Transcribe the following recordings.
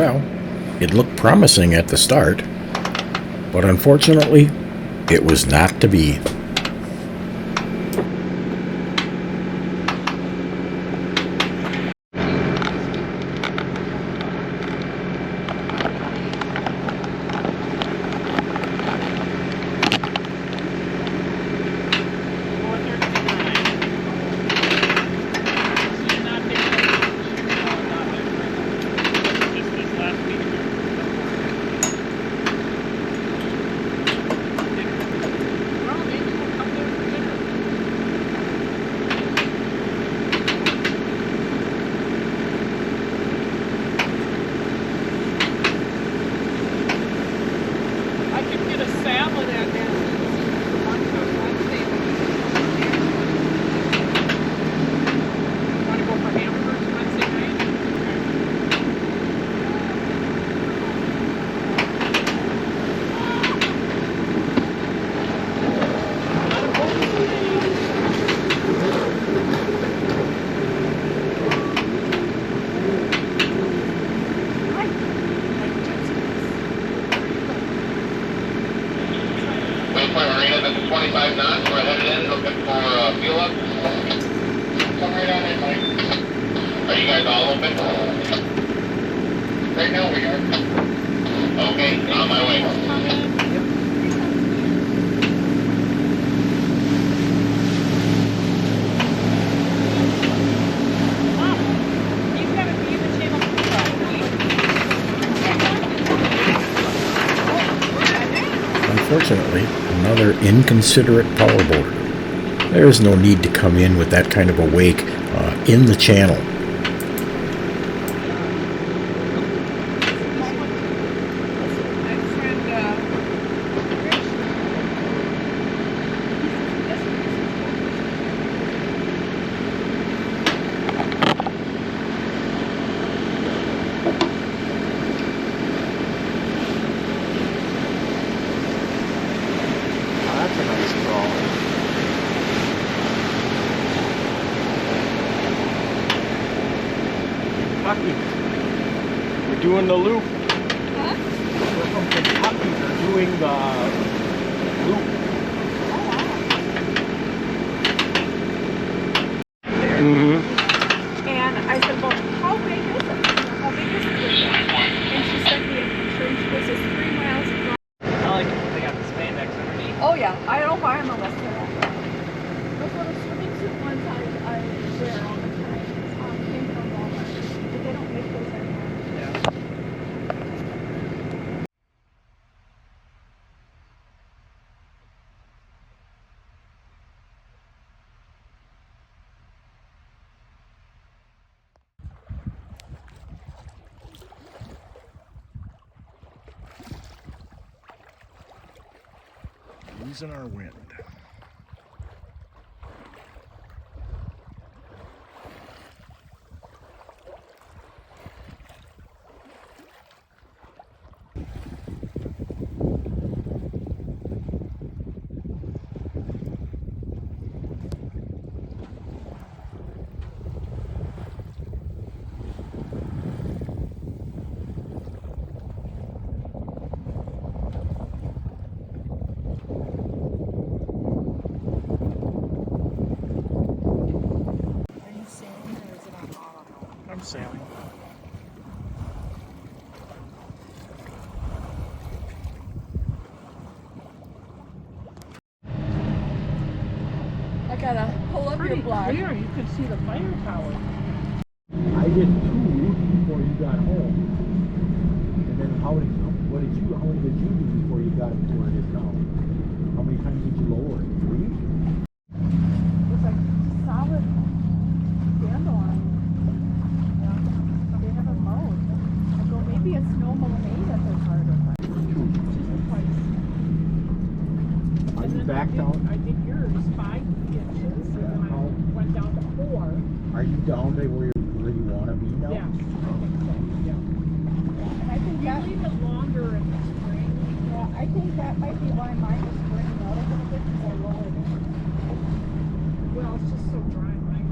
Well, it looked promising at the start, but unfortunately, it was not to be. Marina, this is 25 knots. We're headed in looking for fuel up. Come right on in, Mike. Are you guys all open? Right now we are. Okay, on my way. Unfortunately, another inconsiderate powerboater. There is no need to come in with that kind of a wake in the channel. We're doing the loop. Huh? We're from Kentucky. They're doing the loop. And I said, well, how big is it? How big is it? And she sent me a picture and she goes, it's 3 miles across. I like it. They got the spandex underneath. Oh yeah, I don't buy them unless they're that way. Those little swimming suit ones I wear all the time came from Walmart. But they don't make those anymore. Yeah. Losing our wind. I'm sailing. I gotta pull up your block. Clear, you can see the fire tower. I did 2 before you got home. And then how many did you do before you got to where it is now? How many times did you lower it? 3? It's like solid dandelion. Yeah. They haven't mowed. I go, maybe it's snow mowing that they're harder. Just twice. Are you back down? I did yours 5 inches, and then I went down to 4. Are you down to where you want to be now? Yes, I think so, yeah. And I think You that, leave it longer in the spring. yeah, I think that might be why mine is burning out a little bit because I lowered it. Well, it's just so dry, right?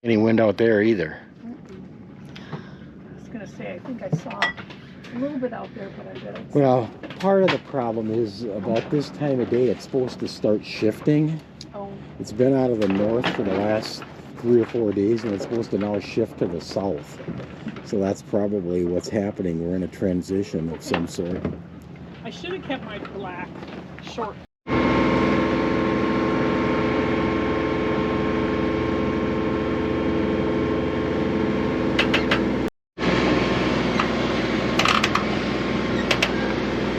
Any wind out there either. I was gonna say, I think I saw a little bit out there, but I bet it's. Well, part of the problem is about this time of day, it's supposed to start shifting. Oh, It's been out of the north for the last 3 or 4 days, and it's supposed to now shift to the south. So that's probably what's happening. We're in a transition of some sort. I should have kept my black short.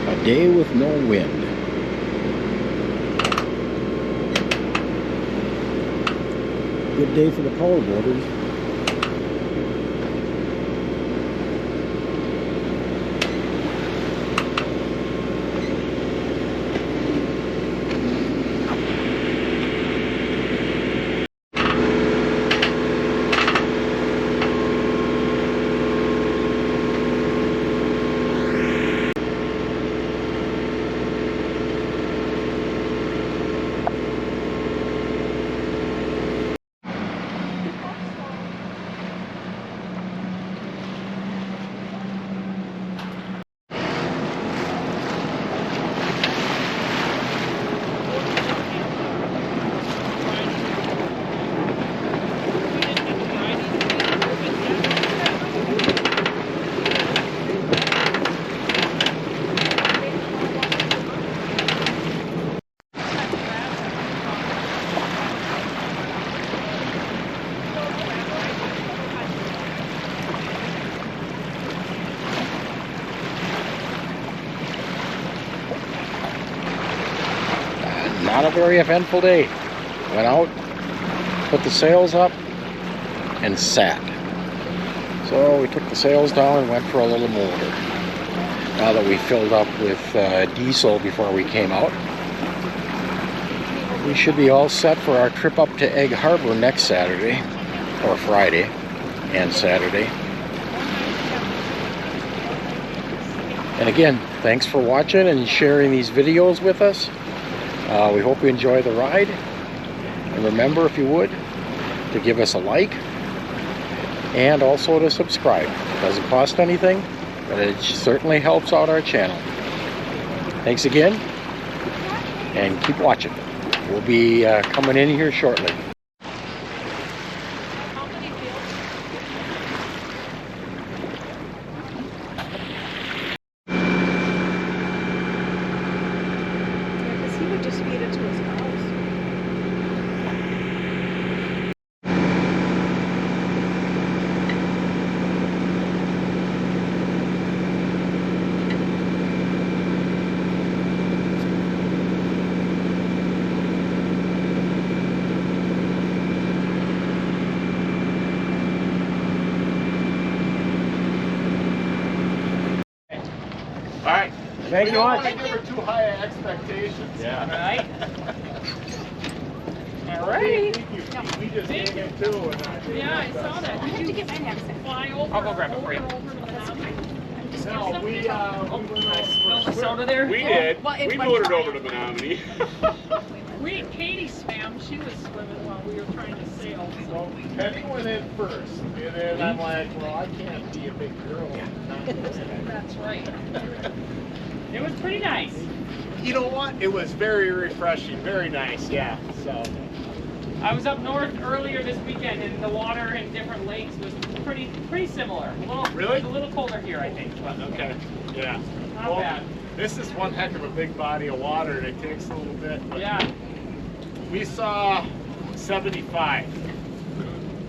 A day with no wind. Good day for the power boarders. Not a very eventful day. Went out, put the sails up, and sat. So we took the sails down and went for a little motor. Now that we filled up with diesel before we came out, we should be all set for our trip up to Egg Harbor next Saturday, or Friday and Saturday. And again, thanks for watching and sharing these videos with us. We hope you enjoy the ride. And remember, if you would, to give us a like and also to subscribe. It doesn't cost anything, but it certainly helps out our channel. Thanks again, and keep watching. We'll be coming in here shortly. Because he would just feed it to his cows. All right. Thank you much. I give her too high expectations. Yeah. Right. All right. We just came in too. Yeah, I saw that. I have to get my knapsack. Fly over. I'll go grab it for you. No, we Smell the soda there? We did. Well, it's We one motored time. over to Menominee. Katie swam. She was swimming while we were trying to sail. So Penny went in first, and then I'm like, well, I can't be a big girl. That's right. It was pretty nice. You know what? It was very refreshing, very nice. Yeah. So I was up north earlier this weekend, and the water in different lakes was pretty similar. Really? It's a little colder here, I think, but okay. Yeah. not Well, bad. this is one heck of a big body of water, and it takes a little bit. But Yeah, we saw 75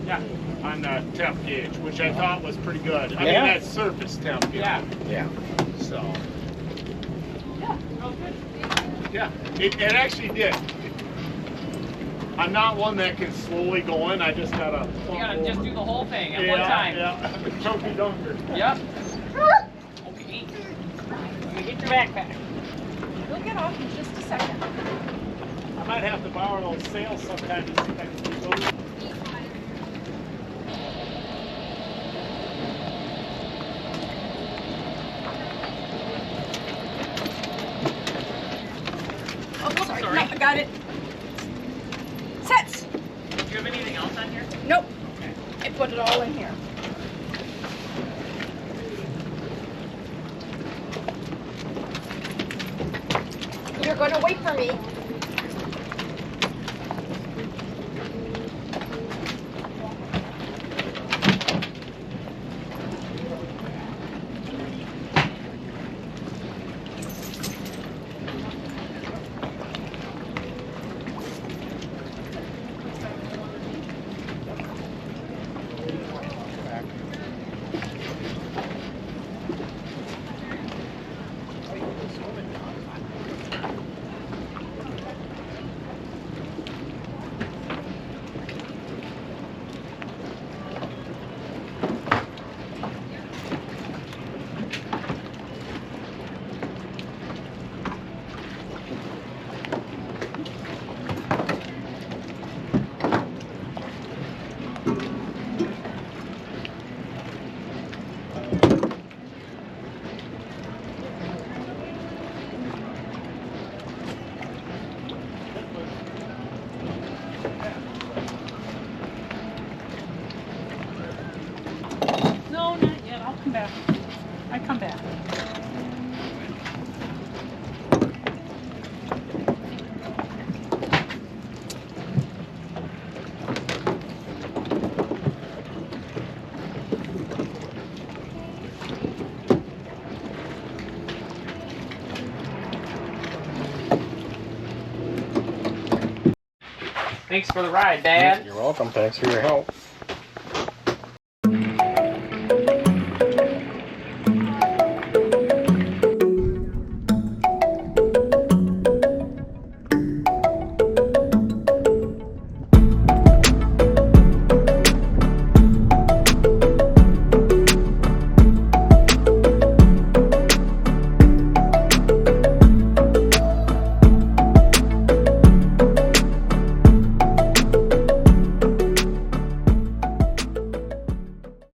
yeah, on the temp gauge, which I thought was pretty good. I Yeah. mean, that's surface temp. you yeah. know, Yeah. So, Yeah, real good. yeah, it actually did. I'm not one that can slowly go in. I just gotta. You gotta just do the whole thing at one time. Yeah. Chunky dunker. Yep. Okay. Let me get your backpack. We'll get off in just a second. I might have to borrow those sails sometime to see if I can do those. Oh, sorry. Sorry. No, I got it. Sets. Do you have anything else on here? Nope. Okay. it all in here. You're gonna wait for me. No, not yet. I'll come back. I come back. Thanks for the ride, Dad. You're welcome. Thanks for your help.